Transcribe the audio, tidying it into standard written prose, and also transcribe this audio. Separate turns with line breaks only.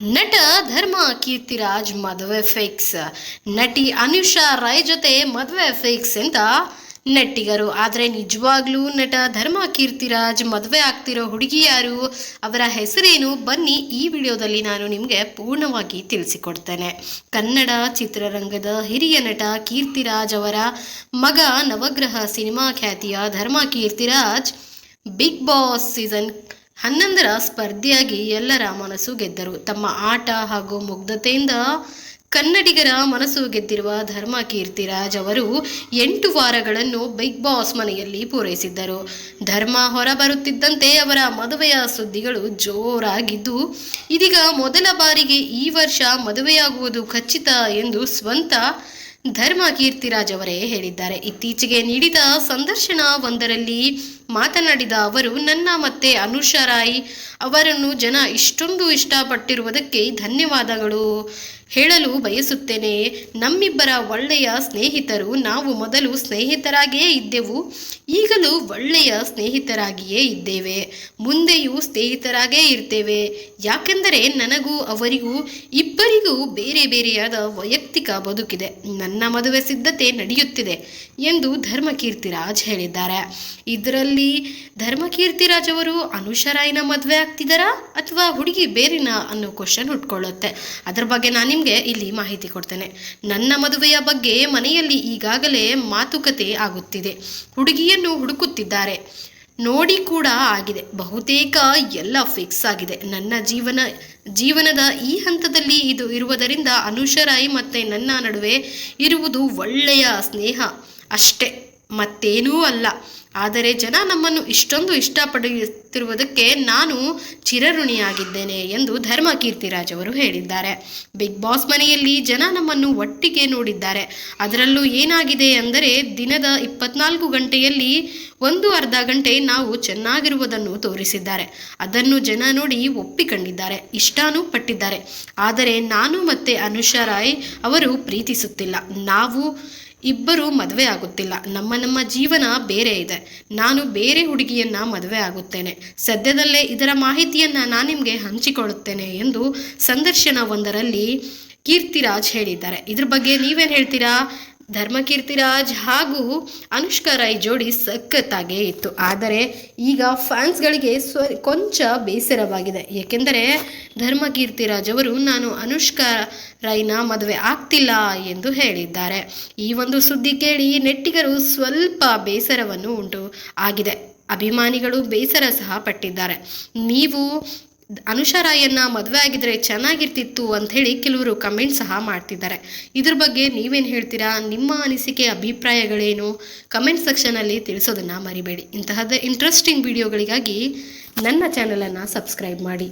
ನಟ ಧರ್ಮ ಕೀರ್ತಿರಾಜ್ ಮದುವೆ ಫಿಕ್ಸ್. ನಟಿ ಅನುಷಾ ರೈ ಜೊತೆ ಮದುವೆ ಫಿಕ್ಸ್ ಅಂತ ನೆಟ್ಟಿಗರು. ಆದರೆ ನಿಜವಾಗ್ಲೂ ನಟ ಧರ್ಮ ಕೀರ್ತಿರಾಜ್ ಮದುವೆ ಆಗ್ತಿರೋ ಹುಡುಗಿ ಯಾರು, ಅವರ ಹೆಸರೇನು, ಬನ್ನಿ ಈ ವಿಡಿಯೋದಲ್ಲಿ ನಾನು ನಿಮಗೆ ಪೂರ್ಣವಾಗಿ ತಿಳಿಸಿಕೊಡ್ತೇನೆ. ಕನ್ನಡ ಚಿತ್ರರಂಗದ ಹಿರಿಯ ನಟ ಕೀರ್ತಿರಾಜ್ ಅವರ ಮಗ ನವಗ್ರಹ ಸಿನಿಮಾ ಖ್ಯಾತಿಯ ಧರ್ಮ ಕೀರ್ತಿರಾಜ್ ಬಿಗ್ ಬಾಸ್ ಸೀಸನ್ 11ರ ಸ್ಪರ್ಧಿಯಾಗಿ ಎಲ್ಲರ ಮನಸ್ಸು ಗೆದ್ದರು. ತಮ್ಮ ಆಟ ಹಾಗೂ ಮುಗ್ಧತೆಯಿಂದ ಕನ್ನಡಿಗರ ಮನಸ್ಸು ಗೆದ್ದಿರುವ ಧರ್ಮ ಕೀರ್ತಿರಾಜ್ ಅವರು 8 ವಾರಗಳನ್ನು ಬಿಗ್ ಬಾಸ್ ಮನೆಯಲ್ಲಿ ಪೂರೈಸಿದ್ದರು. ಧರ್ಮ ಹೊರಬರುತ್ತಿದ್ದಂತೆ ಅವರ ಮದುವೆಯ ಸುದ್ದಿಗಳು ಜೋರಾಗಿದ್ದು, ಇದೀಗ ಮೊದಲ ಬಾರಿಗೆ ಈ ವರ್ಷ ಮದುವೆಯಾಗುವುದು ಖಚಿತ ಎಂದು ಸ್ವಂತ ಧರ್ಮ ಕೀರ್ತಿರಾಜ್ ಅವರೇ ಹೇಳಿದ್ದಾರೆ. ಇತ್ತೀಚೆಗೆ ನೀಡಿದ ಸಂದರ್ಶನ ಒಂದರಲ್ಲಿ ಮಾತನಾಡಿದ ಅವರು, ನನ್ನ ಮತ್ತೆ ಅನುಷಾ ರೈ ಅವರನ್ನು ಜನ ಇಷ್ಟೊಂದು ಇಷ್ಟಪಟ್ಟಿರುವುದಕ್ಕೆ ಧನ್ಯವಾದಗಳು ಹೇಳಲು ಬಯಸುತ್ತೇನೆ. ನಮ್ಮಿಬ್ಬರ ಒಳ್ಳೆಯ ಸ್ನೇಹಿತರು. ನಾವು ಮೊದಲು ಸ್ನೇಹಿತರಾಗಿಯೇ ಇದ್ದೆವು, ಈಗಲೂ ಒಳ್ಳೆಯ ಸ್ನೇಹಿತರಾಗಿಯೇ ಇದ್ದೇವೆ, ಮುಂದೆಯೂ ಸ್ನೇಹಿತರಾಗೇ ಇರ್ತೇವೆ. ಯಾಕೆಂದರೆ ನನಗೂ ಅವರಿಗೂ ಇಬ್ಬರಿಗೂ ಬೇರೆ ಬೇರೆಯಾದ ವೈಯಕ್ತಿಕ ಬದುಕಿದೆ. ನನ್ನ ಮದುವೆ ಸಿದ್ಧತೆ ನಡೆಯುತ್ತಿದೆ ಎಂದು ಧರ್ಮ ಕೀರ್ತಿರಾಜ್ ಹೇಳಿದ್ದಾರೆ. ಇದರಲ್ಲಿ ಧರ್ಮ ಕೀರ್ತಿರಾಜ್ ಅವರು ಅನುಷಾ ರೈನ ಮದುವೆ ಆಗ್ತಿದ್ದಾರಾ ಅಥವಾ ಹುಡುಗಿ ಬೇರೆನಾ ಅನ್ನೋ ಕ್ವಶನ್ ಹುಟ್ಕೊಳ್ಳುತ್ತೆ. ಅದರ ಬಗ್ಗೆ ನಾನು ನಿಮಗೆ ಇಲ್ಲಿ ಮಾಹಿತಿ ಕೊಡ್ತೇನೆ. ನನ್ನ ಮದುವೆಯ ಬಗ್ಗೆ ಮನೆಯಲ್ಲಿ ಈಗಾಗಲೇ ಮಾತುಕತೆ ಆಗುತ್ತಿದೆ. ಹುಡುಗಿಯನ್ನು ಹುಡುಕುತ್ತಿದ್ದಾರೆ, ನೋಡಿ ಕೂಡ ಆಗಿದೆ. ಬಹುತೇಕ ಎಲ್ಲ ಫಿಕ್ಸ್ ಆಗಿದೆ. ನನ್ನ ಜೀವನದ ಈ ಹಂತದಲ್ಲಿ ಇದು ಇರುವುದರಿಂದ ಅನುಷಾ ರೈ ಮತ್ತೆ ನನ್ನ ನಡುವೆ ಇರುವುದು ಒಳ್ಳೆಯ ಸ್ನೇಹ ಅಷ್ಟೇ, ಮತ್ತೇನೂ ಅಲ್ಲ. ಆದರೆ ಜನ ನಮ್ಮನ್ನು ಇಷ್ಟೊಂದು ಇಷ್ಟಪಡುತ್ತಿರುವುದಕ್ಕೆ ನಾನು ಚಿರಋಣಿಯಾಗಿದ್ದೇನೆ ಎಂದು ಧರ್ಮ ಕೀರ್ತಿರಾಜ್ ಅವರು ಹೇಳಿದ್ದಾರೆ. ಬಿಗ್ ಬಾಸ್ ಮನೆಯಲ್ಲಿ ಜನ ನಮ್ಮನ್ನು ಒಟ್ಟಿಗೆ ನೋಡಿದ್ದಾರೆ. ಅದರಲ್ಲೂ ಏನಾಗಿದೆ ಅಂದರೆ, ದಿನದ 24 ಗಂಟೆಯಲ್ಲಿ ಅರ್ಧ ಗಂಟೆ ನಾವು ಚೆನ್ನಾಗಿರುವುದನ್ನು ತೋರಿಸಿದ್ದಾರೆ. ಅದನ್ನು ಜನ ನೋಡಿ ಒಪ್ಪಿಕೊಂಡಿದ್ದಾರೆ, ಇಷ್ಟಾನೂ ಪಟ್ಟಿದ್ದಾರೆ. ಆದರೆ ನಾನು ಮತ್ತೆ ಅನುಷಾ ರೈ ಅವರು ಪ್ರೀತಿಸುತ್ತಿಲ್ಲ, ನಾವು ಇಬ್ಬರು ಮದುವೆ ಆಗುತ್ತಿಲ್ಲ. ನಮ್ಮ ಜೀವನ ಬೇರೆ ಇದೆ. ನಾನು ಬೇರೆ ಹುಡುಗಿಯನ್ನ ಮದುವೆ ಆಗುತ್ತೇನೆ. ಸದ್ಯದಲ್ಲೇ ಇದರ ಮಾಹಿತಿಯನ್ನು ನಾನು ನಿಮಗೆ ಹಂಚಿಕೊಳ್ಳುತ್ತೇನೆ ಎಂದು ಸಂದರ್ಶನ ಒಂದರಲ್ಲಿ ಕೀರ್ತಿರಾಜ್ ಹೇಳಿದ್ದಾರೆ. ಇದ್ರ ಬಗ್ಗೆ ನೀವೇನು ಹೇಳ್ತೀರಾ? ಧರ್ಮ ಕೀರ್ತಿರಾಜ್ ಹಾಗೂ ಅನುಷ್ಕಾ ರೈ ಜೋಡಿ ಸಖತ್ತಾಗೇ ಇತ್ತು. ಆದರೆ ಈಗ ಫ್ಯಾನ್ಸ್ಗಳಿಗೆ ಕೊಂಚ ಬೇಸರವಾಗಿದೆ. ಏಕೆಂದರೆ ಧರ್ಮ ಕೀರ್ತಿರಾಜ್ ಅವರು ನಾನು ಅನುಷ್ಕಾ ರೈನ ಮದುವೆ ಆಗ್ತಿಲ್ಲ ಎಂದು ಹೇಳಿದ್ದಾರೆ. ಈ ಒಂದು ಸುದ್ದಿ ಕೇಳಿ ನೆಟ್ಟಿಗರು ಸ್ವಲ್ಪ ಬೇಸರವನ್ನು ಉಂಟು ಆಗಿದೆ. ಅಭಿಮಾನಿಗಳು ಬೇಸರ ಸಹ ಪಟ್ಟಿದ್ದಾರೆ. ನೀವು ಅನುಷಾ ರೈಯನ್ನ ಮದುವೆ ಆಗಿದ್ರೆ ಚೆನ್ನಾಗಿರ್ತಿತ್ತು ಅಂತ ಹೇಳಿ ಕೆಲವರು ಕಮೆಂಟ್ ಸಹ ಮಾಡ್ತಿದ್ದಾರೆ. ಇದ್ರ ಬಗ್ಗೆ ನೀವೇನು ಹೇಳ್ತೀರಾ? ನಿಮ್ಮ ಅನಿಸಿಕೆ ಅಭಿಪ್ರಾಯಗಳೇನು? ಕಮೆಂಟ್ ಸೆಕ್ಷನಲ್ಲಿ ತಿಳಿಸೋದನ್ನು ಮರಿಬೇಡಿ. ಇಂತಹದ್ದೇ ಇಂಟ್ರೆಸ್ಟಿಂಗ್ ವಿಡಿಯೋಗಳಿಗಾಗಿ ನನ್ನ ಚಾನಲನ್ನು ಸಬ್ಸ್ಕ್ರೈಬ್ ಮಾಡಿ.